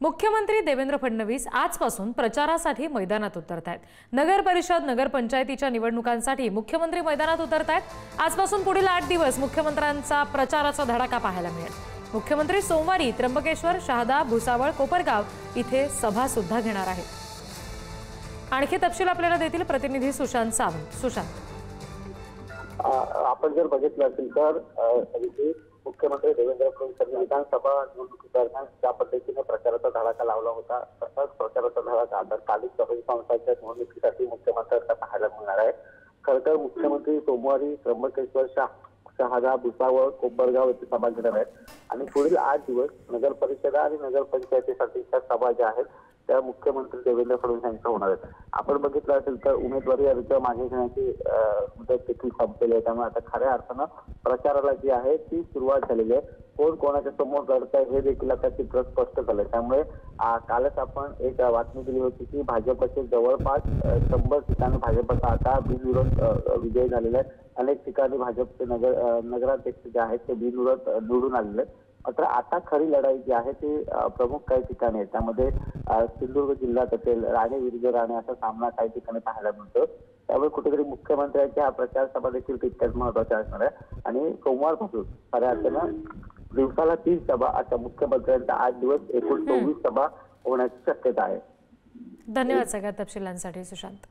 मुख्यमंत्री देवेंद्र फडणवीस आजपासून प्रचारासाठी मैदानात उतरतायत। नगर परिषद, नगरपंचायतीच्या निवडणुकांसाठी मुख्यमंत्री मैदानात उतरतायत। आजपासून पुढील 8 दिवस मुख्यमंत्र्यांचा प्रचाराचा धडाका पाहायला मिळेल। मुख्यमंत्री सोमवारी त्र्यंबकेश्वर, शहादा, भुसावळ, कोपरगाव इथे सभा सुद्धा घेणार आहेत। आणखी तपशील आपल्याला देतील प्रतिनिधी सुशांत सावंत। सुशांत, आपण जर बघितलं असेल तर मुख्यमंत्री देवेंद्र फडणवीस यांनी विधानसभा निवडणुकीदरम्यान ज्या पद्धतीने प्रचाराचा धडाका लावला होता, तसाच प्रचाराचा धडाका आता काली संस्थांच्या निवडणुकीसाठी मुख्यमंत्र्यांना पाहायला मिळणार आहे। खरं तर मुख्यमंत्री सोमवारी त्र्यंबकेश्वर, शहादा, भुसावळ, कोपरगाव येथे सभा घेणार आहेत आणि पुढील 8 दिवस नगर परिषद आणि नगरपंचायतीसाठीच्या सभा ज्या आहेत त्या मुख्यमंत्री देवेंद्र फडणवीस यांच्या होणार आहेत। आपण बघितलं असेल तर उमेदवारी अर्ज मागे घेण्याची मुदत देखील संपलेली आहे, त्यामुळे आता खऱ्या अर्थानं प्रचाराला जी आहे ती सुरुवात झालेली आहे। कोण कोणाच्या समोर लढत आहे हे देखील आता चित्र स्पष्ट झालंय। त्यामुळे कालच आपण एक बातमी दिली होती की भाजपचे जवळपास 100 ठिकाणी भाजपचा आता बिनविरोध विजय झालेला आहे। अनेक ठिकाणी भाजपचे नगराध्यक्ष जे आहेत ते बिनविरोध निवडून आलेले आहेत। मात्र आता खरी लढाई जी आहे ती प्रमुख काही ठिकाणी आहे, त्यामध्ये सिंधुदुर्ग जिल्ह्यात असेल, राणे विरुद्ध राणे असा सामना काही ठिकाणी पाहायला मिळतो। त्यामुळे कुठेतरी मुख्यमंत्र्यांच्या प्रचार सभा देखील तितक्याच महत्वाच्या असणार आहे आणि सोमवारपासून खऱ्या अर्थानं दिवसाला 3 सभा अशा मुख्यमंत्र्यांच्या 8 दिवस एकूण 24 सभा होण्याची शक्यता आहे। धन्यवाद सगळ्या तपशिलांसाठी सुशांत।